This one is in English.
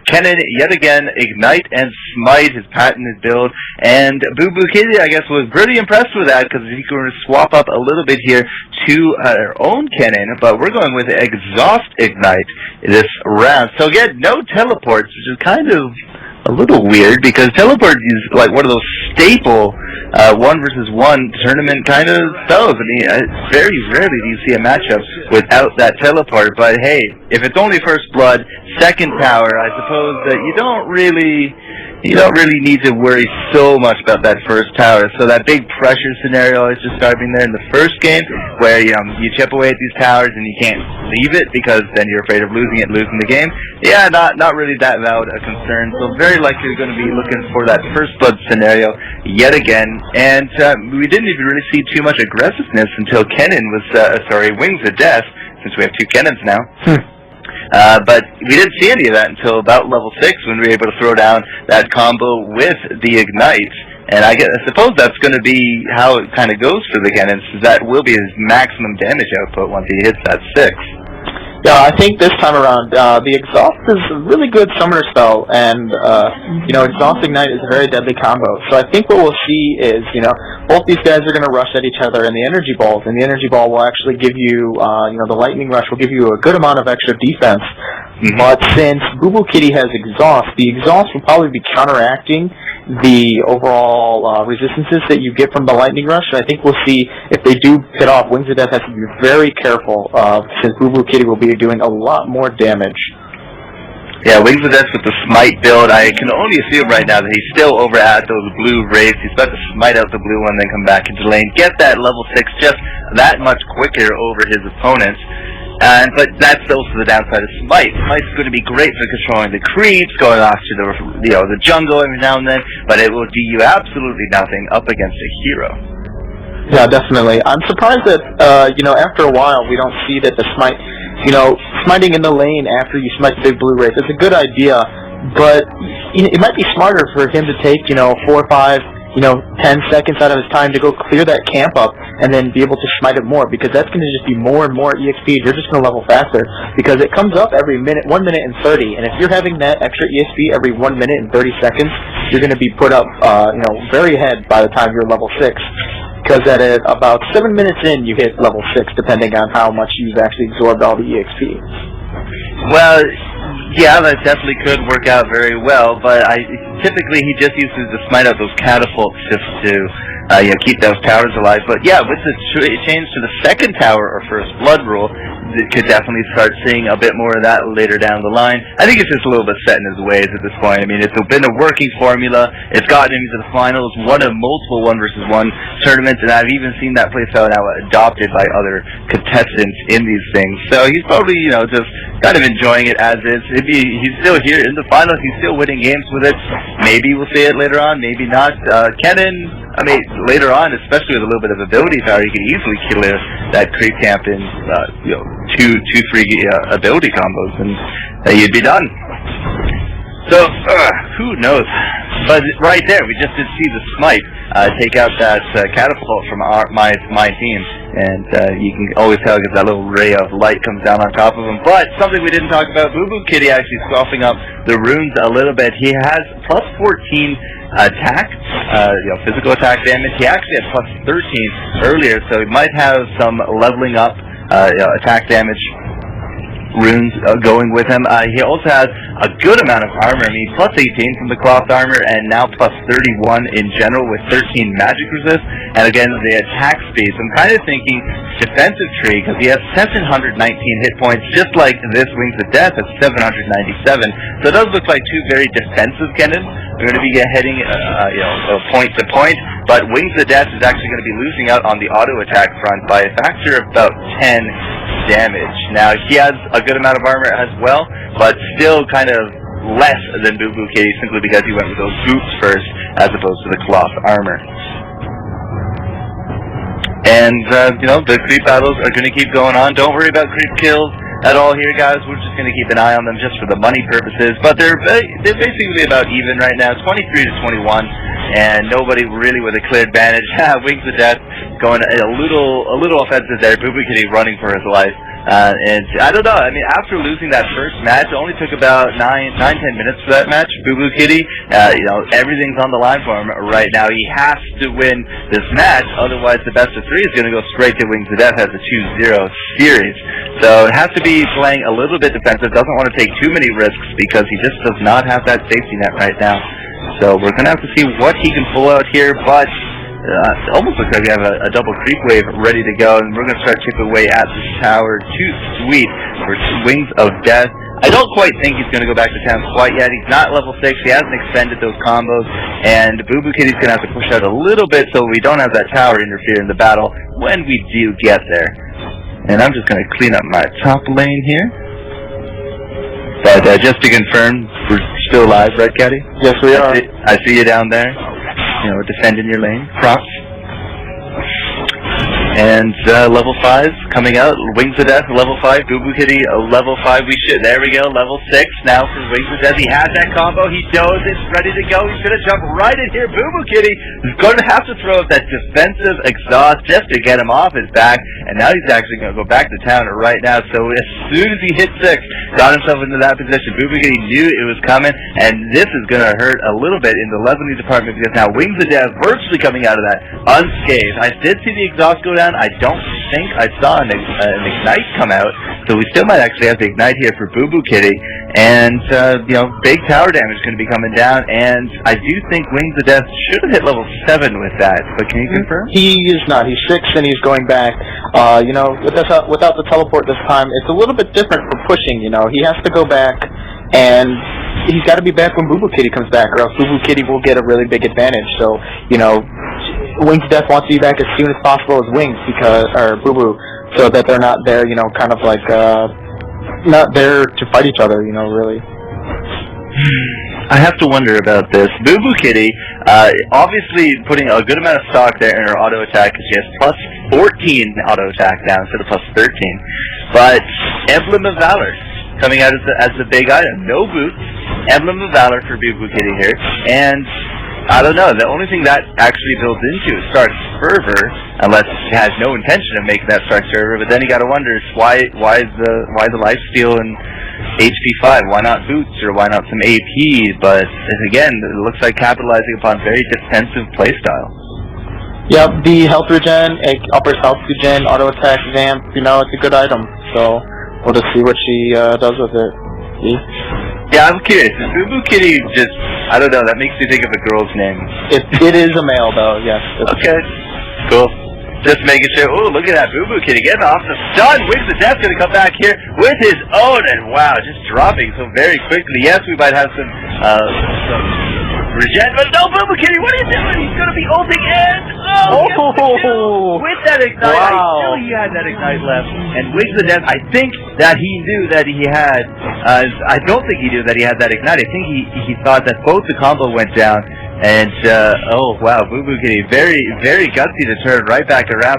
Kennen, yet again, Ignite and Smite, his patented build, and Boo Boo Kitty, I guess, was pretty impressed with that, because he's going to swap up a little bit here to our own Kennen, but we're going with Exhaust Ignite this round. So again, no teleports, which is kind of a little weird, because teleport is like one of those staple 1-versus-1 tournament kind of spells. I mean, very rarely do you see a matchup without that teleport, but hey, if it's only first blood, second tower, I suppose that you don't really need to worry so much about that first tower. So that big pressure scenario is just starting there in the first game, where you chip away at these towers and you can't leave it because then you're afraid of losing the game. Yeah, not really that valid a concern. So very likely we're going to be looking for that first blood scenario yet again. And we didn't even really see too much aggressiveness until Kennen was Wings of Death, since we have two Kennens now. But we didn't see any of that until about level 6, when we were able to throw down that combo with the Ignite. And I suppose that's going to be how it kind of goes for the Kennens. That will be his maximum damage output once he hits that 6. Yeah, I think this time around, the Exhaust is a really good summoner spell, and, Exhaust Ignite is a very deadly combo. So I think what we'll see is, both these guys are going to rush at each other in the Energy Balls, and the Energy Ball will actually give you, the Lightning Rush will give you a good amount of extra defense. But since Boo Boo Kitty has Exhaust, the Exhaust will probably be counteracting the overall resistances that you get from the Lightning Rush. And I think we'll see, if they do hit off, Wings of Death has to be very careful, since Boo Boo Kitty will be doing a lot more damage. Yeah, Wings of Death with the Smite build, I can only assume right now that he's still over at those blue wraiths. He's about to smite out the blue one, then come back into lane, get that level 6 just that much quicker over his opponents. But that's also the downside of Smite. Smite's going to be great for controlling the creeps, going off to the jungle every now and then, but it will do you absolutely nothing up against a hero. Yeah, definitely. I'm surprised that, after a while we don't see that the Smite, smiting in the lane after you smite the big blue wraith is a good idea, but it might be smarter for him to take, 4 or 5, 10 seconds out of his time to go clear that camp up and then be able to smite it more, because that's going to just be more and more EXP. You're just going to level faster, because it comes up every minute, 1 minute and 30, and if you're having that extra EXP every 1 minute and 30 seconds, you're going to be put up, very ahead by the time you're level 6. Because at about 7 minutes in, you hit level 6, depending on how much you've actually absorbed all the EXP. Well, yeah, that definitely could work out very well, but typically he just uses to smite out those catapults just to keep those towers alive. But yeah, with the change to the second tower or first blood rule, it could definitely start seeing a bit more of that later down the line. I think it's just a little bit set in his ways at this point. I mean, it's been a working formula. It's gotten him to the finals, one of multiple 1-versus-1 tournaments, and I've even seen that playstyle now adopted by other contestants in these things. So he's probably, just kind of enjoying it as is. He's still here in the finals. He's still winning games with it. Maybe we'll see it later on, maybe not. Kennen, later on, especially with a little bit of ability power, he could easily clear that creep camp in, 2-3 ability combos, and you'd be done. So, who knows? But right there, we just did see the Smite take out that catapult from my team, and you can always tell because that little ray of light comes down on top of him. But something we didn't talk about, Boo Boo Kitty actually softening up the runes a little bit. He has plus 14 attack, physical attack damage. He actually had plus 13 earlier, so he might have some leveling up attack damage runes going with him. He also has a good amount of armor. I mean, plus 18 from the cloth armor, and now plus 31 in general with 13 magic resist. And again, the attack speed. So I'm kind of thinking defensive tree, because he has 719 hit points, just like this Wings of Death has 797. So it does look like two very defensive Kennens. They're going to be heading, point to point, but Wings of Death is actually going to be losing out on the auto attack front by a factor of about 10 damage. Now, he has a good amount of armor as well, but still kind of less than Boo Boo Kitty, simply because he went with those boots first as opposed to the cloth armor. And, the creep battles are going to keep going on. Don't worry about creep kills at all here, guys. We're just going to keep an eye on them just for the money purposes. But they're basically about even right now, 23 to 21, and nobody really with a clear advantage. Wings of Death going a little offensive there. Boo Boo Kitty running for his life. And I don't know. I mean, after losing that first match, it only took about 9-10 minutes for that match. Boo Boo Kitty, you know, everything's on the line for him right now. He has to win this match, otherwise the best of 3 is going to go straight to Wings of Death as a 2-0 series. So it has to be playing a little bit defensive. Doesn't want to take too many risks because he just does not have that safety net right now. So we're going to have to see what he can pull out here, but it almost looks like we have a double creep wave ready to go, and we're going to start chipping away at this tower. Too sweet for Wings of Death. I don't quite think he's going to go back to town quite yet. He's not level 6. He hasn't extended those combos, and Boo Boo Kitty's going to have to push out a little bit so we don't have that tower interfere in the battle when we do get there. And I'm just going to clean up my top lane here. But just to confirm, we're still live, right, Caddy? Yes, we are. I see you down there. You know, defending your lane. Props. And level 5 coming out. Wings of Death, level 5. Boo Boo Kitty, level 5. There we go. Level 6 now for Wings of Death. He has that combo. He knows it's ready to go. He's going to jump right in here. Boo Boo Kitty is going to have to throw up that defensive exhaust just to get him off his back. And now he's actually going to go back to town right now. So as soon as he hit 6, got himself into that position. Boo Boo Kitty knew it was coming. And this is going to hurt a little bit in the leveling department because now Wings of Death virtually coming out of that unscathed. I did see the exhaust go down. I don't think I saw an Ignite come out, so we still might actually have the Ignite here for Boo Boo Kitty, and you know, big tower damage going to be coming down, and I do think Wings of Death should have hit level 7 with that, but can you confirm? He is not. He's 6 and he's going back. You know, without the teleport this time, it's a little bit different for pushing, you know. He has to go back, and he's got to be back when Boo Boo Kitty comes back, or else Boo Boo Kitty will get a really big advantage, so, you know, Wings of Death wants to be back as soon as possible as Wings, or Boo Boo, so that they're not there, you know, kind of like, not there to fight each other, you know, really. I have to wonder about this. Boo Boo Kitty, obviously putting a good amount of stock there in her auto attack because she has plus 14 auto attack now instead of plus 13. But Emblem of Valor coming out as the big item. No boots, Emblem of Valor for Boo Boo Kitty here, and I don't know. The only thing that actually builds into is Stark Fervor, unless he has no intention of making that Stark Fervor. But then you got to wonder, why the lifesteal and HP 5? Why not boots or why not some AP? But again, it looks like capitalizing upon very defensive playstyle. Yep, the health regen, uppers health regen, auto attack, vamp. You know, it's a good item. So we'll just see what she does with it. See? Yeah, I'm curious. Is Boo Boo Kitty just, I don't know, that makes me think of a girl's name. It is a male, though, yes. Okay, cool. Just making sure. Oh, look at that Boo Boo Kitty getting off the stun. Wings of Death going to come back here with his own, and wow, just dropping so very quickly. Yes, we might have some regen, but no, Boo Boo Kitty, what are you doing? He's going to be ulting in. With that Ignite. Wow. I knew he had that Ignite left. And Wings of Death, I think that he knew that he had, I don't think he knew that he had that Ignite. I think he thought that both the combo went down. And, oh wow, Boo Boo Kitty, very, very gutsy to turn right back around.